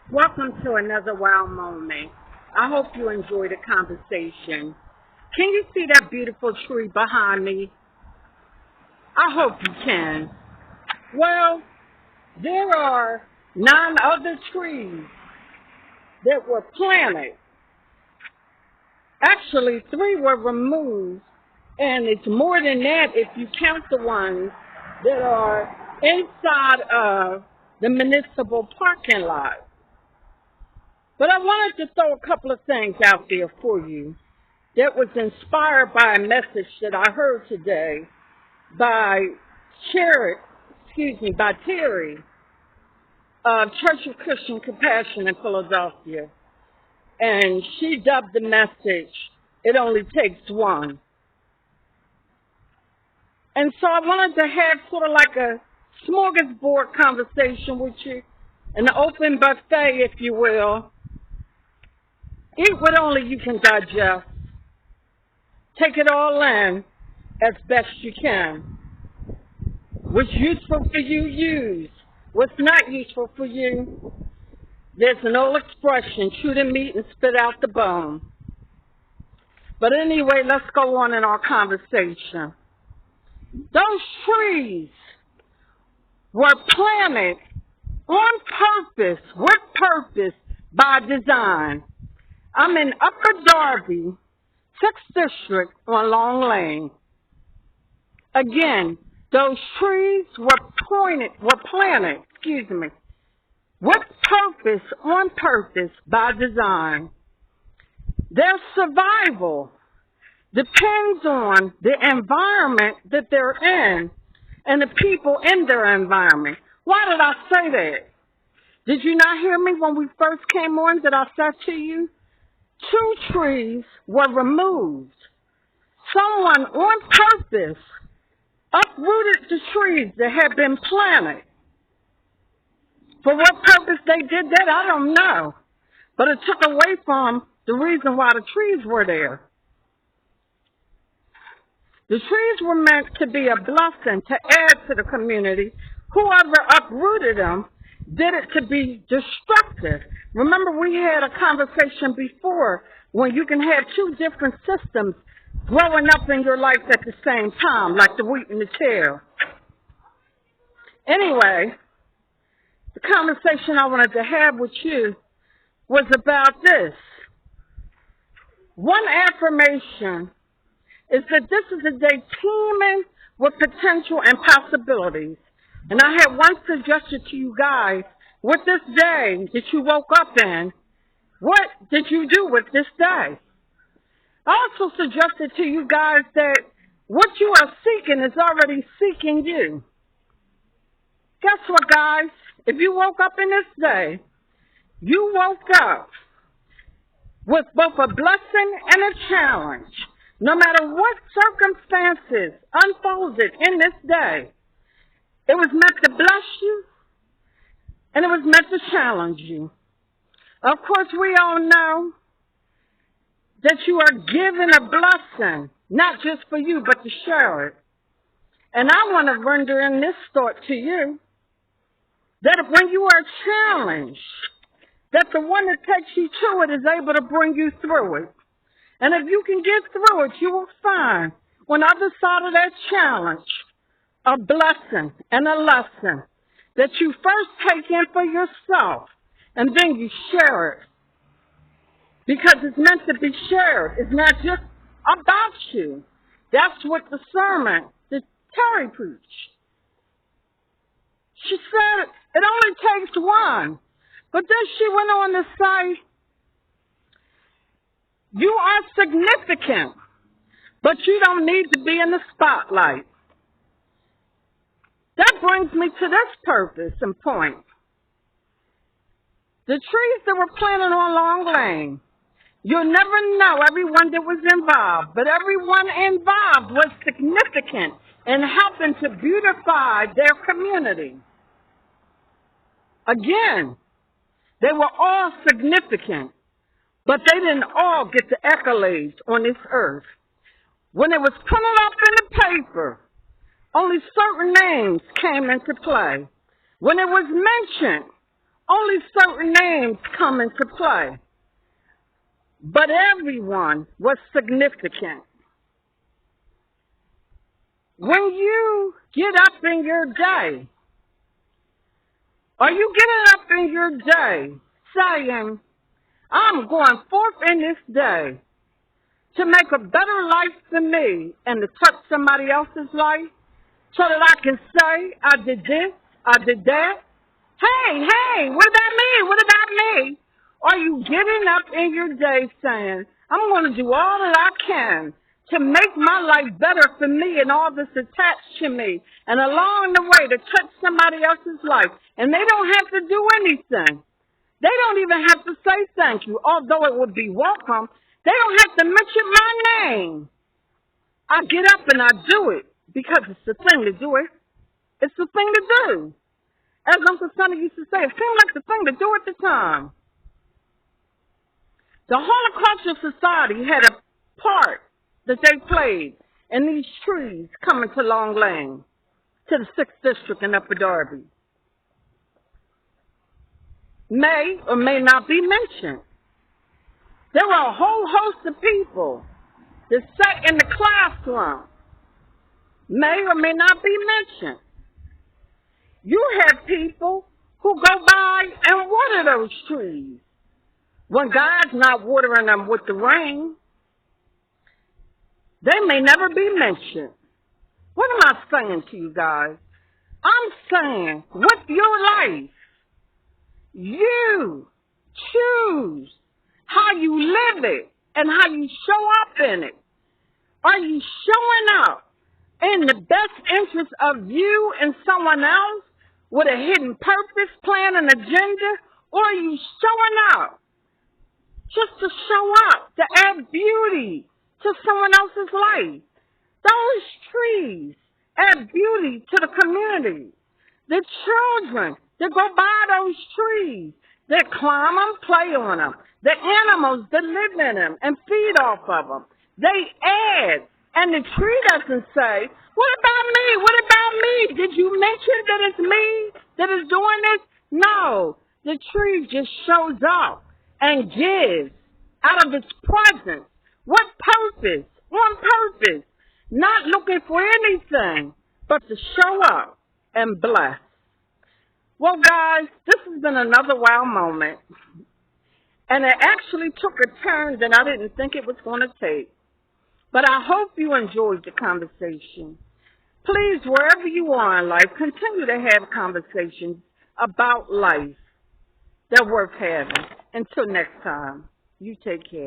Welcome to another wow moment. I hope you enjoyed the conversation. Can you see that beautiful tree behind me? I hope you can. Well, there are 9 other trees that were planted. Actually, 3 were removed, and it's more than that if you count the ones that are inside of the municipal parking lot. But I wanted to throw a couple of things out there for you that was inspired by a message that I heard today by by Terry of Church of Christian Compassion in Philadelphia. And she dubbed the message, "It Only Takes One." And so I wanted to have sort of like a smorgasbord conversation with you, an open buffet, if you will. Eat what only you can digest. Take it all in as best you can. What's useful for you, use. What's not useful for you, there's an old expression, chew the meat and spit out the bone. But anyway, let's go on in our conversation. Those trees were planted on purpose, with purpose, by design. I'm in Upper Darby, 6th District on Long Lane. Again, those trees were planted, with purpose, on purpose, by design. Their survival depends on the environment that they're in and the people in their environment. Why did I say that? Did you not hear me when we first came on? Did I say to you? 2 trees were removed. Someone on purpose uprooted the trees that had been planted. For what purpose they did that, I don't know. But it took away from the reason why the trees were there. The trees were meant to be a blessing, to add to the community. Whoever uprooted them did it to be destructive. Remember, we had a conversation before when you can have 2 different systems growing up in your life at the same time, like the wheat and the tare. Anyway, the conversation I wanted to have with you was about this. One affirmation is that this is a day teeming with potential and possibilities. And I had one suggestion to you guys. With this day that you woke up in, what did you do with this day? I also suggested to you guys that what you are seeking is already seeking you. Guess what, guys? If you woke up in this day, you woke up with both a blessing and a challenge. No matter what circumstances unfolded in this day, it was meant to bless you, and it was meant to challenge you. Of course, we all know that you are given a blessing, not just for you, but to share it. And I want to render in this thought to you, that when you are challenged, that the one that takes you to it is able to bring you through it. And if you can get through it, you will find on the other side of that challenge a blessing and a lesson that you first take in for yourself, and then you share it. Because it's meant to be shared. It's not just about you. That's what the sermon that Terry preached. She said, it only takes one. But then she went on to say, you are significant, but you don't need to be in the spotlight. That brings me to this purpose and point. The trees that were planted on Long Lane, you'll never know everyone that was involved, but everyone involved was significant in helping to beautify their community. Again, they were all significant, but they didn't all get the accolades on this earth. When it was printed up in the paper, only certain names came into play. When it was mentioned only certain names come into play. But everyone was significant. When you get up in your day, are you getting up in your day saying, I'm going forth in this day to make a better life for me and to touch somebody else's life so that I can say, I did this, I did that? Hey, what about me? What about me? Are you getting up in your day saying, I'm going to do all that I can to make my life better for me and all that's attached to me, and along the way to touch somebody else's life, and they don't have to do anything. They don't even have to say thank you, although it would be welcome. They don't have to mention my name. I get up and I do it because it's the thing to do it. It's the thing to do. As Uncle Sonny used to say, it seemed like the thing to do at the time. The Horticultural Society had a part that they played in these trees coming to Long Lane, to the 6th District in Upper Darby. May or may not be mentioned. There were a whole host of people that sat in the classroom. May or may not be mentioned. You have people who go by and water those trees when God's not watering them with the rain. They may never be mentioned. What am I saying to you guys? I'm saying with your life, you choose how you live it and how you show up in it. Are you showing up in the best interest of you and someone else with a hidden purpose, plan, and agenda? Or are you showing up just to show up, to add beauty to someone else's life? Those trees add beauty to the community. The children that go by those trees, that climb them, play on them. The animals that live in them and feed off of them. They add. And the tree doesn't say, what about me? What about me? Did you mention that it's me that is doing this? No. The tree just shows up and gives out of its presence. What purpose? On purpose. Not looking for anything, but to show up and bless. Well, guys, this has been another wow moment. And it actually took a turn that I didn't think it was going to take. But I hope you enjoyed the conversation. Please, wherever you are in life, continue to have conversations about life that are worth having. Until next time, you take care.